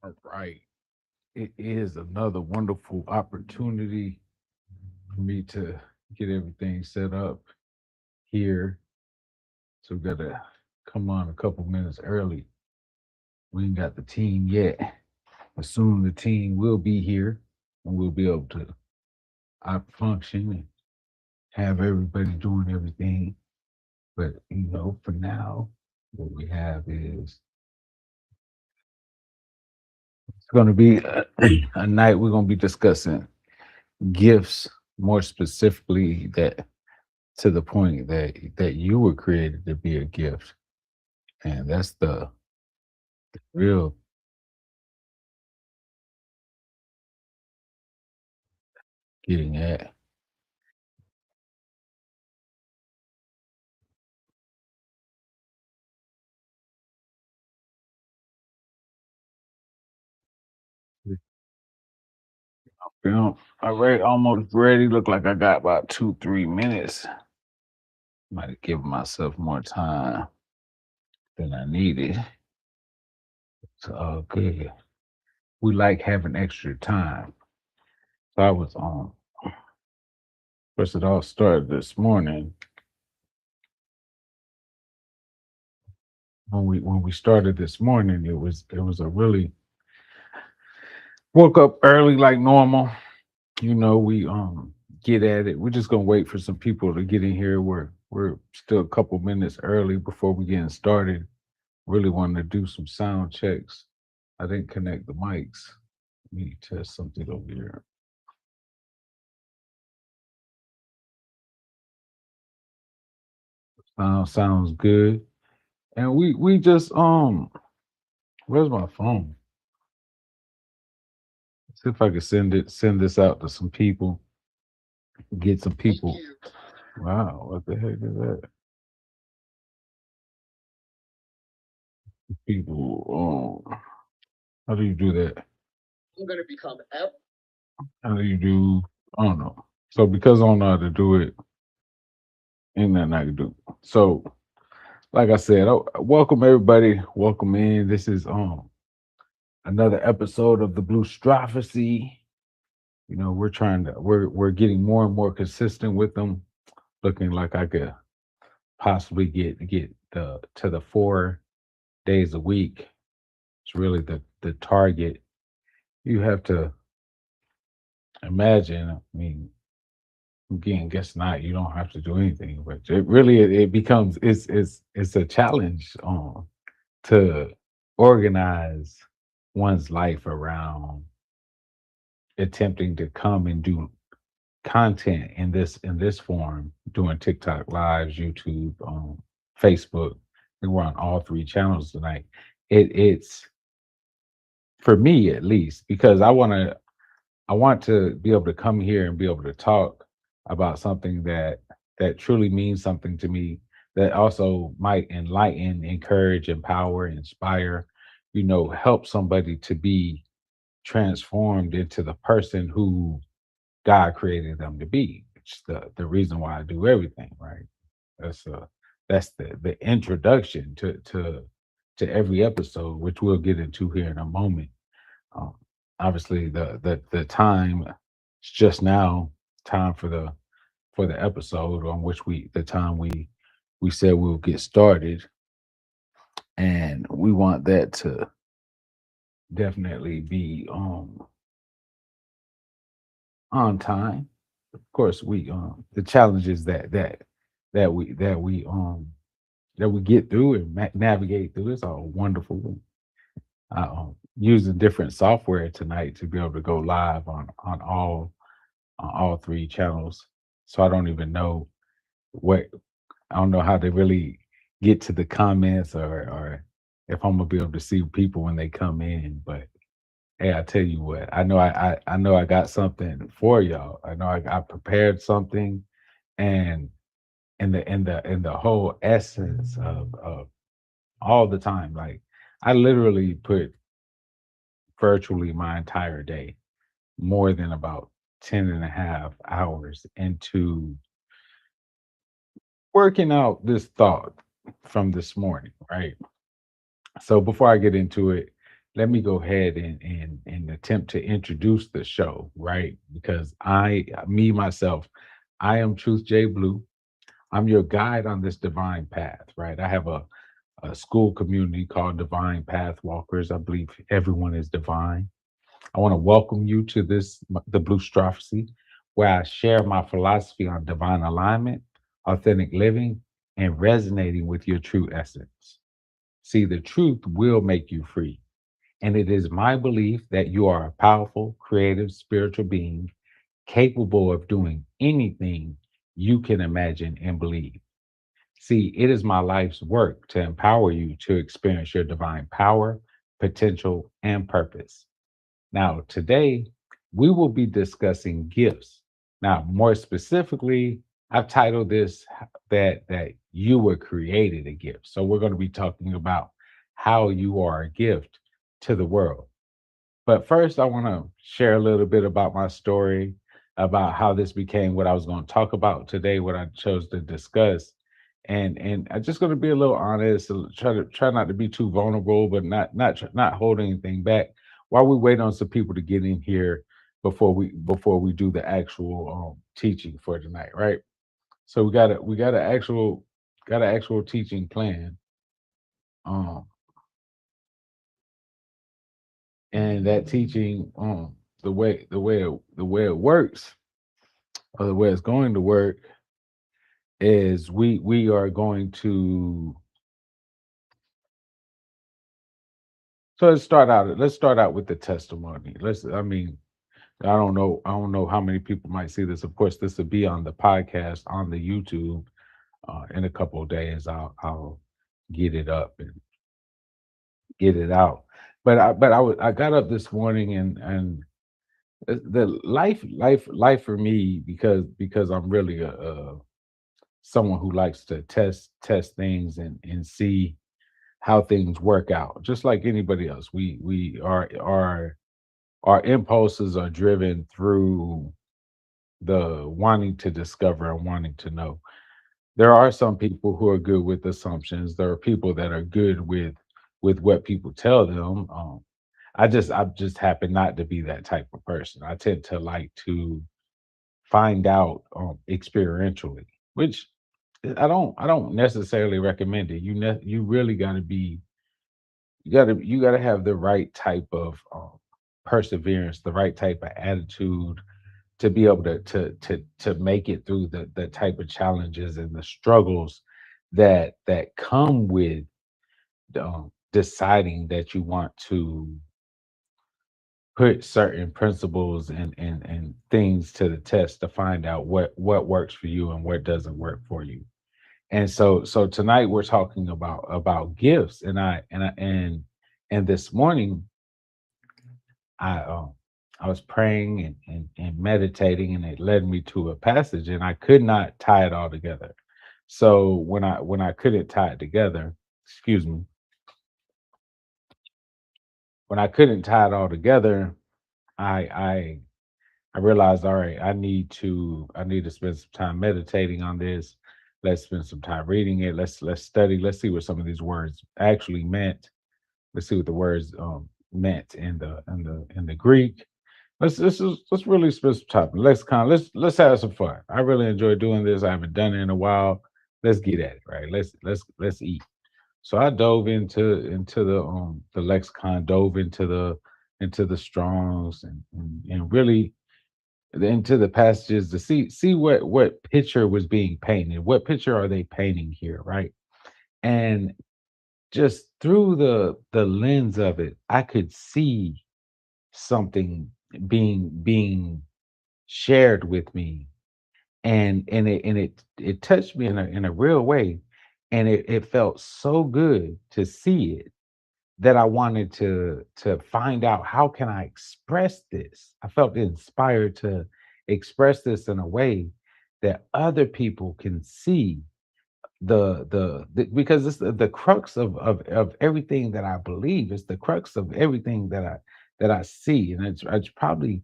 All right. It is another wonderful opportunity for me to get everything set up here. So we got to come on a couple minutes early. We ain't got the team yet. But soon the team will be here and we'll be able to function and have everybody doing everything. But, for now, what we have is it's going to be a night we're going to be discussing gifts, more specifically that to the point that you were created to be a gift, and that's the real getting at. All right, almost ready. Look like I got about 2 3 minutes. Might have given myself more time than I needed. It's all good. We like having extra time. So I was on. First, it all started this morning when we started this morning. It was a really woke up early like normal. We get at it. We're just gonna wait for some people to get in here. We're still a couple minutes early before we getting started. Really wanted to do some sound checks. I didn't connect the mics. Let me test something over here. Sounds good. And we just where's my phone? See if I can send this out to some people. Get some people. Wow, what the heck is that? People. How do you do that? How do you do? I don't know. So because I don't know how to do it, ain't nothing I can do. So, like I said, welcome everybody. Welcome in. This is another episode of the Blue Strophecy. We're getting more and more consistent with them. Looking like I could possibly get the 4 days a week. It's really the target. You have to imagine. I mean, again, guess not. You don't have to do anything, but it becomes it's a challenge to organize one's life around attempting to come and do content in this form, doing TikTok lives, YouTube, Facebook. And we're on all three channels tonight. It's for me at least because I want to be able to come here and be able to talk about something that truly means something to me, that also might enlighten, encourage, empower, inspire, help somebody to be transformed into the person who God created them to be. It's the reason why I do everything, right? That's the introduction to every episode, which we'll get into here in a moment. um, Obviously, the time is just now time for the episode on which the time we said we'll get started, and we want that to definitely be on time. Of course, we the challenges that we get through and navigate through is all wonderful. Using different software tonight to be able to go live on all three channels. So what I don't know how to really get to the comments or if I'm gonna be able to see people when they come in. But hey, I tell you what, I know I got something for y'all. I know I prepared something, and in the whole essence of all the time, like I literally put virtually my entire day, more than about 10 and a half hours into working out this thought from this morning, right? So before I get into it, let me go ahead and attempt to introduce the show, right? Because me myself, I am Truth J Blue. I'm your guide on this divine path, right? I have a school community called Divine Path Walkers. I believe everyone is divine. I want to welcome you to the Blue Strophecy, where I share my philosophy on divine alignment, authentic living, and resonating with your true essence. See, the truth will make you free. And it is my belief that you are a powerful, creative, spiritual being capable of doing anything you can imagine and believe. See, it is my life's work to empower you to experience your divine power, potential, and purpose. Now, today we will be discussing gifts. Now, more specifically, I've titled this that you were created a gift. So we're going to be talking about how you are a gift to the world. But first, I want to share a little bit about my story, about how this became what I was going to talk about today, what I chose to discuss, and I'm just going to be a little honest, try not to be too vulnerable, but not hold anything back while we wait on some people to get in here before we do the actual teaching for tonight, right? So we got an actual teaching plan, um, and that teaching the way it works or the way it's going to work is we are going to so let's start out with the testimony. I don't know how many people might see this. Of course, this will be on the podcast on the YouTube in a couple of days. I'll get it up and get it out. But I got up this morning and the life for me because I'm really a someone who likes to test things and see how things work out. Just like anybody else, we our impulses are driven through the wanting to discover and wanting to know. There are some people who are good with assumptions. There are people that are good with what people tell them. I just happen not to be that type of person. I tend to like to find out experientially, which I don't necessarily recommend it. You really got to be you got to have the right type of perseverance, the right type of attitude to be able to make it through the type of challenges and the struggles that come with deciding that you want to put certain principles and things to the test to find out what works for you and what doesn't work for you. And so tonight we're talking about gifts, and this morning I was praying and meditating, and it led me to a passage, and I could not tie it all together. So when I couldn't tie it together, excuse me, when I couldn't tie it all together, I I I realized, all right, I need to spend some time meditating on this. Let's spend some time reading it. Let's study. Let's see what some of these words actually meant. Let's see what the words meant in the Greek. Let's really spend some time. Let's have some fun. I really enjoy doing this. I haven't done it in a while. Let's get at it, right? Let's eat. So I dove into the lexicon, dove into the Strongs and really into the passages to see what picture was being painted. What picture are they painting here, right? And just through the lens of it, I could see something being shared with me, and it touched me in a real way, and it felt so good to see it that I wanted to find out how can I express this. I felt inspired to express this in a way that other people can see because it's the crux of everything that I believe. It's the crux of everything that I see, and it's probably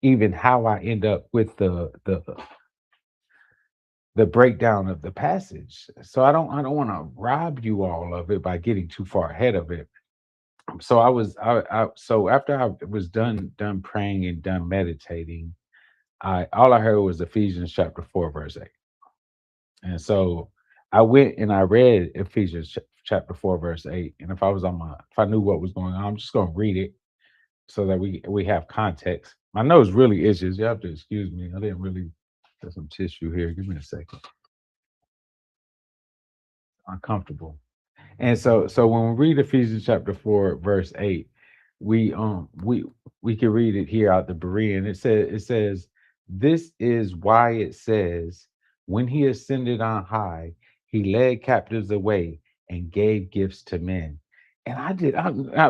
even how I end up with the breakdown of the passage. So I don't want to rob you all of it by getting too far ahead of it, So so after I was done praying and done meditating, I all I heard was Ephesians chapter 4 verse 8. And so I went and I read Ephesians chapter 4 verse 8. And if I knew what was going on, I'm just going to read it so that we have context. My nose really itches. You have to excuse me. I didn't really get some tissue here. Give me a second. Uncomfortable. And so when we read Ephesians chapter 4 verse 8, we um we we can read it here out the Berean. It says this is why it says when he ascended on high, he led captives away and gave gifts to men. And I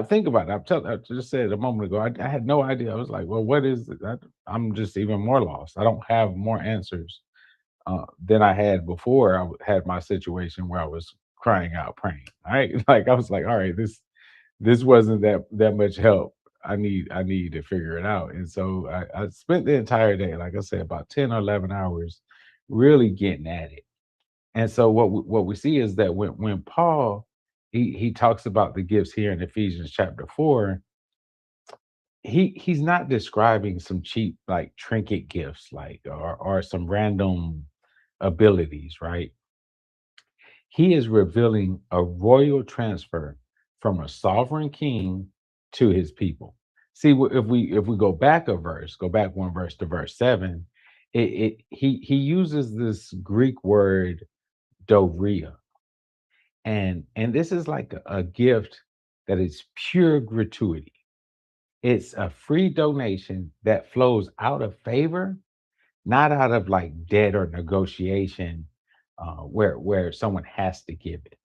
think about it. I just said a moment ago, I had no idea. I was like, well, what is it? I'm just even more lost. I don't have more answers than I had before. Had my situation where I was crying out, praying. Right, like I was like, all right, this wasn't that much help. I need to figure it out. And so I spent the entire day, like I said, about 10 or 11 hours, really getting at it. And so what we see is that when Paul he talks about the gifts here in Ephesians chapter 4, he's not describing some cheap like trinket gifts like or some random abilities, right? He is revealing a royal transfer from a sovereign king to his people. See, if we go back one verse to verse 7, he uses this Greek word doria, and this is like a gift that is pure gratuity. It's a free donation that flows out of favor, not out of like debt or negotiation, where someone has to give it.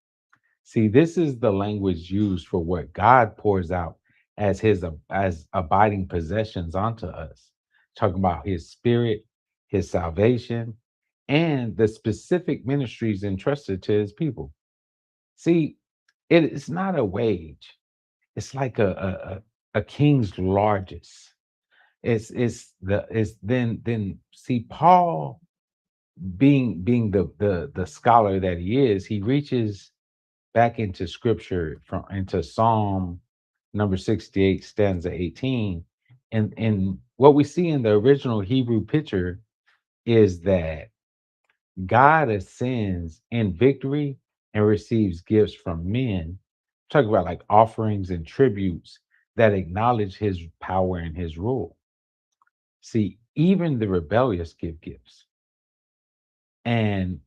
See, this is the language used for what God pours out as as abiding possessions onto us. Talking about his spirit, his salvation, and the specific ministries entrusted to his people. See, it's not a wage. It's like a king's largesse. It's then see Paul being the scholar that he is, he reaches back into scripture from into Psalm number 68, stanza 18. And what we see in the original Hebrew picture is that God ascends in victory and receives gifts from men. Talk about like offerings and tributes that acknowledge his power and his rule. See, even the rebellious give gifts. And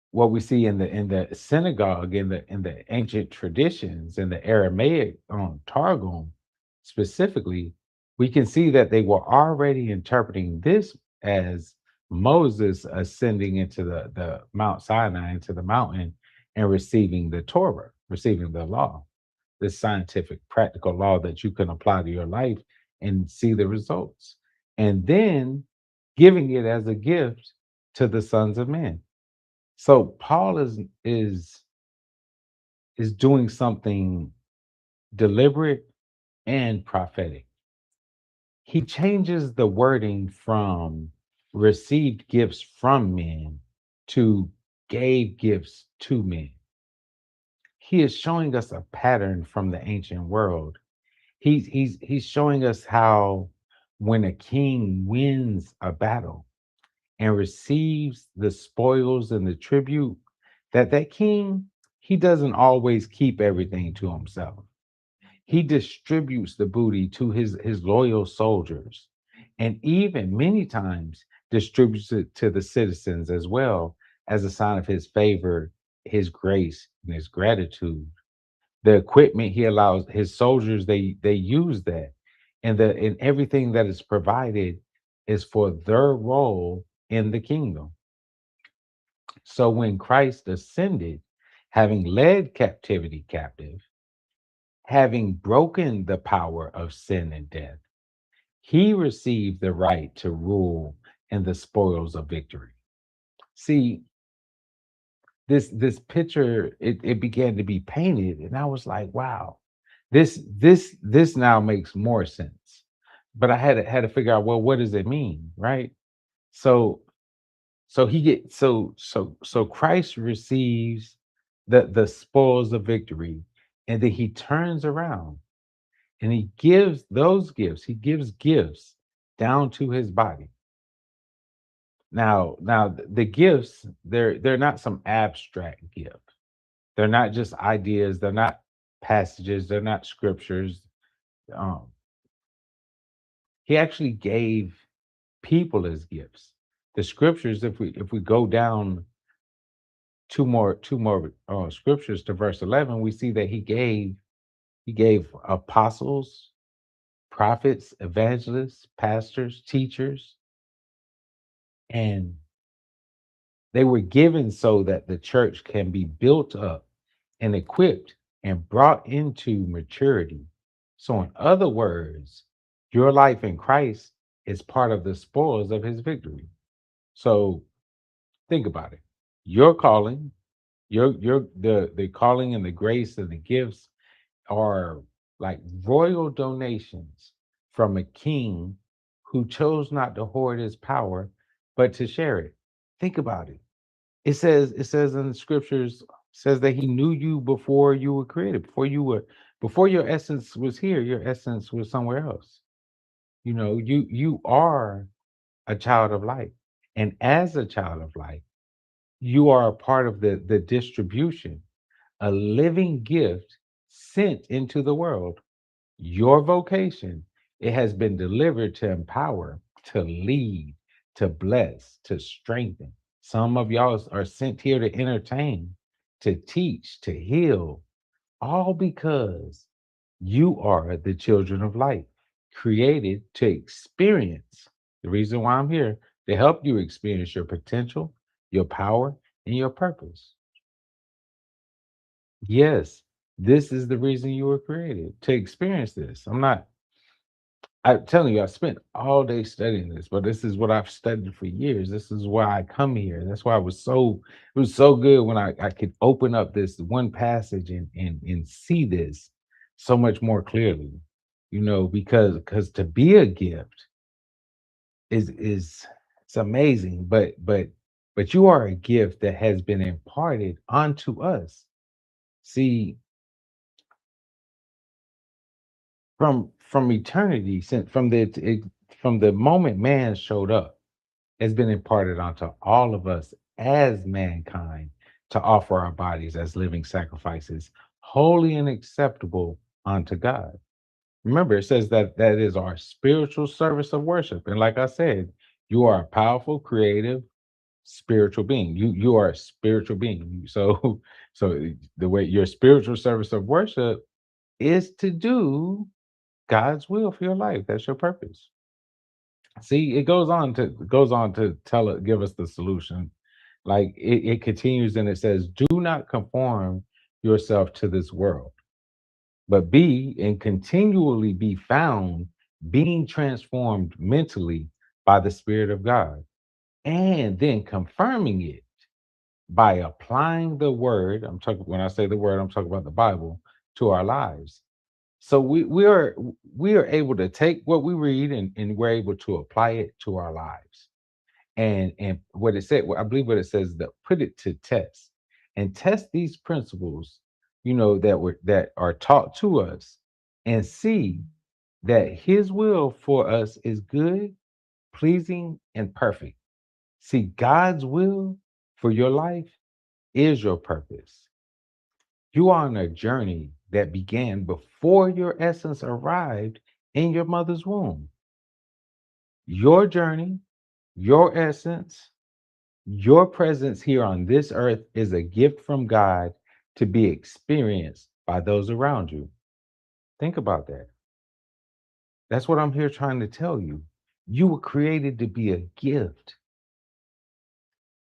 what we see in the synagogue in the ancient traditions in the Aramaic Targum specifically, we can see that they were already interpreting this as Moses ascending into the Mount Sinai, into the mountain, and receiving the Torah, receiving the law, this scientific practical law that you can apply to your life and see the results, and then giving it as a gift to the sons of men. So Paul is doing something deliberate and prophetic. He changes the wording from received gifts from men to gave gifts to men. He is showing us a pattern from the ancient world. He's showing us how when a king wins a battle and receives the spoils and the tribute, that king, he doesn't always keep everything to himself. He distributes the booty to his loyal soldiers, and even many times distributes it to the citizens as well as a sign of his favor, his grace, and his gratitude. The equipment he allows his soldiers, they use that, and everything that is provided is for their role in the kingdom. So when Christ ascended, having led captivity captive, having broken the power of sin and death, he received the right to rule and the spoils of victory. See, this picture, it began to be painted, and I was like, wow, this now makes more sense. But I had to figure out, well, what does it mean, right? So so Christ receives the spoils of victory, and then he turns around. And he gives those gifts, he gives gifts down to his body. Now the gifts, they're not some abstract gift. They're not just ideas, they're not passages, they're not scriptures. Um, he actually gave people as gifts. The scriptures, if we go down two more scriptures to verse 11, we see that he gave apostles, prophets, evangelists, pastors, teachers, and they were given so that the church can be built up and equipped and brought into maturity. So, in other words, your life in Christ is part of the spoils of his victory. So, think about it. Your calling, the calling and the grace and the gifts are like royal donations from a king who chose not to hoard his power, but to share it. Think about it. It says in the scriptures, says that he knew you before you were created, before your essence was here, your essence was somewhere else. You are a child of light. And as a child of light, you are a part of the distribution, a living gift sent into the world. Your vocation, it has been delivered to empower, to lead, to bless, to strengthen. Some of y'all are sent here to entertain, to teach, to heal, all because you are the children of light, created to experience. The reason why I'm here, to help you experience your potential, your power, and your purpose. Yes, this is the reason you were created, to experience this. I'm telling you, I spent all day studying this, but this is what I've studied for years. This is why I come here. That's why it was so good when I could open up this one passage and see this so much more clearly. Because to be a gift is it's amazing, but you are a gift that has been imparted onto us. See, from eternity, since from the moment man showed up, has been imparted onto all of us as mankind to offer our bodies as living sacrifices, holy and acceptable unto God. Remember, it says that that is our spiritual service of worship. And like I said, you are a powerful, creative, spiritual being. You are a spiritual being. So so the way your spiritual service of worship is to do God's will for your life. That's your purpose. See, it goes on to give us the solution. Like it continues and it says, "Do not conform yourself to this world, but be and continually be found being transformed mentally by the Spirit of God, and then confirming it by applying the word." I'm talking when I say the word, I'm talking about the Bible to our lives. So we are able to take what we read and we're able to apply it to our lives. And what it said, I believe what it says, that put it to test and test these principles, that are taught to us, and see that his will for us is good, pleasing, and perfect. See, God's will for your life is your purpose. You are on a journey that began before your essence arrived in your mother's womb. Your journey, your essence, your presence here on this earth is a gift from God to be experienced by those around you. Think about that. That's what I'm here trying to tell you. You were created to be a gift.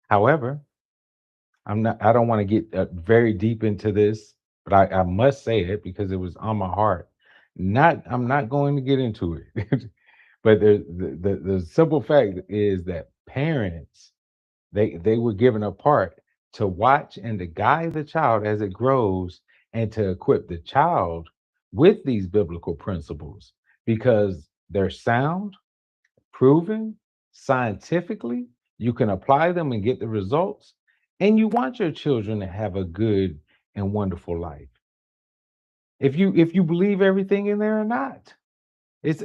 However, I don't want to get very deep into this, but I must say it because it was on my heart. I'm not going to get into it. But the simple fact is that parents, they were given a part to watch and to guide the child as it grows, and to equip the child with these biblical principles, because they're sound, proven scientifically. You can apply them and get the results, and you want your children to have a good and wonderful life. if you believe everything in there or not.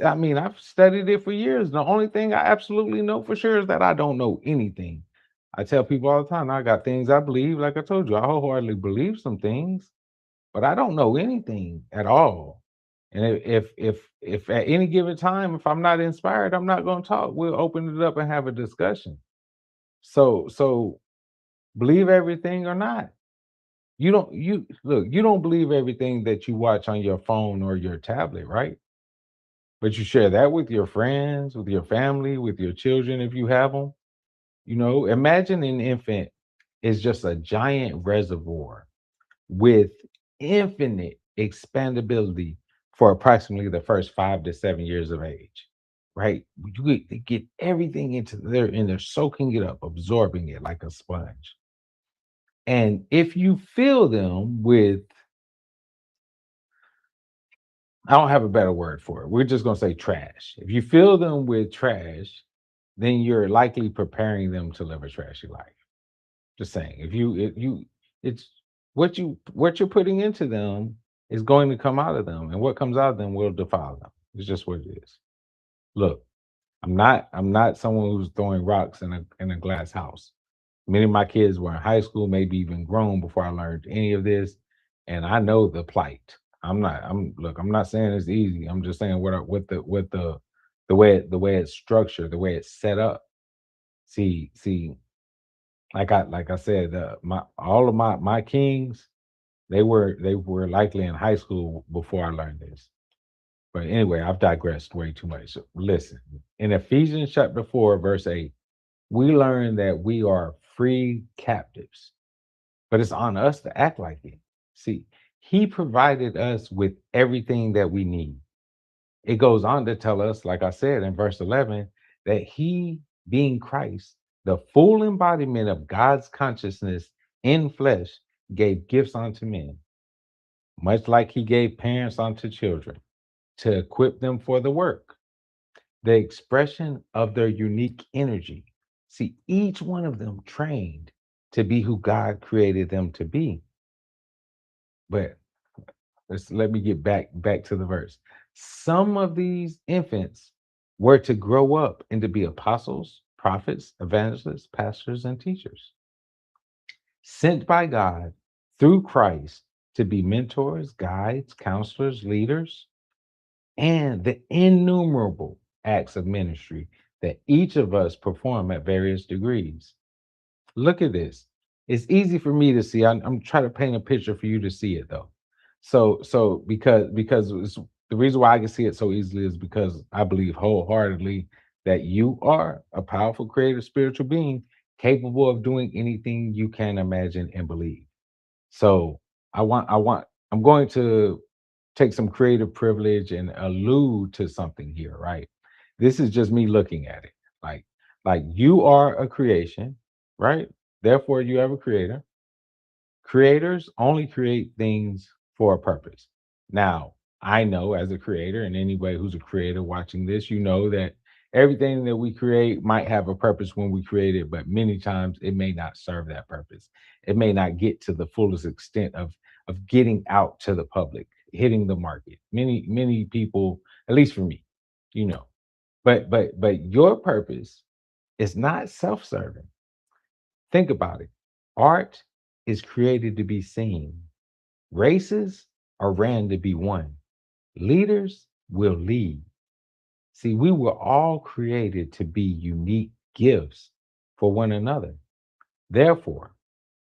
I mean, I've studied it for years. The only thing I absolutely know for sure is that I don't know anything. I tell people all the time, I got things I believe. Like I told you, I wholeheartedly believe some things, but I don't know anything at all. And if at any given time, if I'm not inspired, I'm not going to talk. We'll open it up and have a discussion. So believe everything or not. You look, you don't believe everything that you watch on your phone or your tablet, right? But you share that with your friends, with your family, with your children if you have them. Imagine an infant is just a giant reservoir with infinite expandability for approximately the first 5 to 7 years of age, right? You get everything into there and they're soaking it up, absorbing it like a sponge. And if you fill them with, I don't have a better word for it. We're just going to say trash. If you fill them with trash, then you're likely preparing them to live a trashy life. Just saying. It's what you're putting into them is going to come out of them, and what comes out of them will defile them. It's just what it is. Look, I'm not someone who's throwing rocks in a glass house. Many of my kids were in high school, maybe even grown before I learned any of this, and I know the plight. I'm not saying it's easy. I'm just saying the way it's structured, the way it's set up. See, like I said, my all of my kings, they were likely in high school before I learned this. But anyway, I've digressed way too much. So listen, in Ephesians chapter 4, verse 8, we learn that we are free captives, but it's on us to act like it. See, he provided us with everything that we need. It goes on to tell us, like I said in verse 11, that he, being Christ, the full embodiment of God's consciousness in flesh, gave gifts unto men, much like he gave parents unto children, to equip them for the work, the expression of their unique energy. See, each one of them trained to be who God created them to be. But let me get back to the verse. Some of these infants were to grow up and to be apostles, prophets, evangelists, pastors, and teachers, sent by God through Christ to be mentors, guides, counselors, leaders, and the innumerable acts of ministry that each of us perform at various degrees. Look at this. It's easy for me to see. I'm trying to paint a picture for you to see it though. So because the reason why I can see it so easily is because I believe wholeheartedly that you are a powerful, creative, spiritual being capable of doing anything you can imagine and believe. So I'm going to take some creative privilege and allude to something here, right? This is just me looking at it. Like like you are a creation, right? Therefore you have a creator. Creators only create things for a purpose. Now, I know as a creator, and anybody who's a creator watching this, you know that everything that we create might have a purpose when we create it, but many times it may not serve that purpose. It may not get to the fullest extent of getting out to the public, hitting the market. Many people, at least for me, you know. But your purpose is not self-serving. Think about it. Art is created to be seen. Races are ran to be won. Leaders will lead. See, we were all created to be unique gifts for one another. Therefore,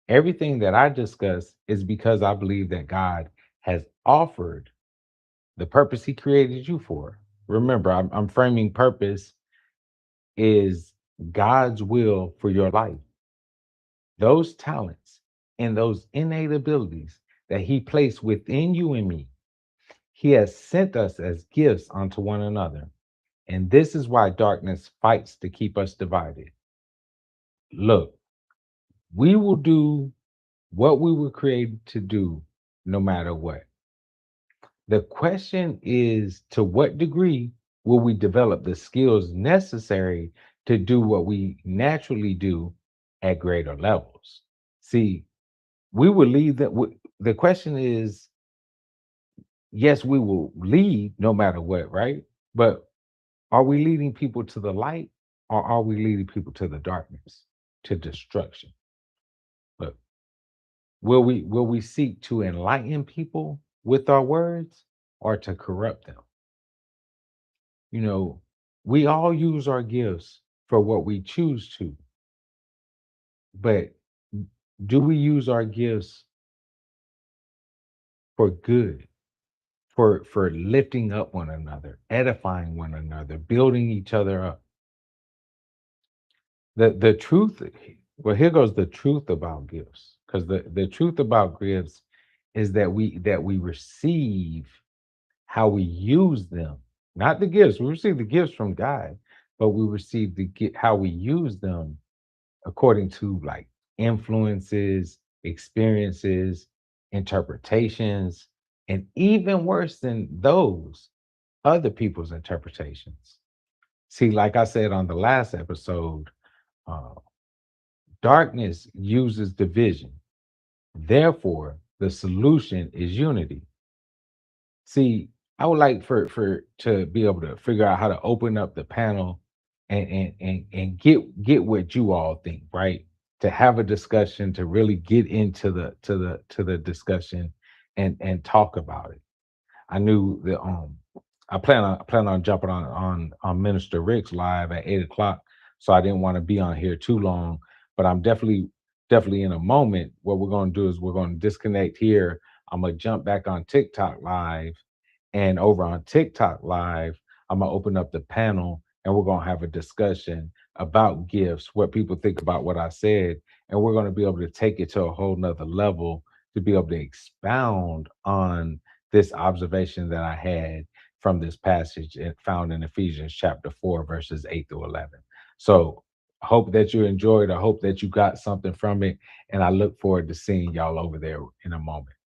everything that I discuss is because I believe that God has offered the purpose He created you for. Remember, I'm framing purpose is God's will for your life. Those talents and those innate abilities that He placed within you and me, He has sent us as gifts unto one another. And this is why darkness fights to keep us divided. Look, we will do what we were created to do no matter what. The question is to what degree will we develop the skills necessary to do what we naturally do at greater levels? See, we will leave that. The question is yes, we will lead no matter what, right? But are we leading people to the light, or are we leading people to the darkness, to destruction? But will we seek to enlighten people with our words, or to corrupt them? You know, we all use our gifts for what we choose to, but do we use our gifts for good, for lifting up one another, edifying one another, building each other up? The truth, well, here goes the truth about gifts, because the truth about gifts is that we receive how we use them, not the gifts. We receive the gifts from God, but we receive how we use them according to like influences, experiences, interpretations, and even worse than those, other people's interpretations. See, like I said on the last episode, uh, darkness uses division. Therefore, the solution is unity. See, I would like for to be able to figure out how to open up the panel and get what you all think, right? To have a discussion, to really get into the discussion and talk about it. I knew that I plan on jumping on Minister Rick's live at 8 o'clock, so I didn't want to be on here too long. But I'm definitely in a moment. What we're going to do is we're going to disconnect here. I'm gonna jump back on TikTok live, and over on TikTok live, I'm gonna open up the panel and we're gonna have a discussion about gifts, what people think about what I said, and we're gonna be able to take it to a whole nother level to be able to expound on this observation that I had from this passage found in Ephesians chapter 4, verses 8 through 11. So I hope that you enjoyed. I hope that you got something from it. And I look forward to seeing y'all over there in a moment.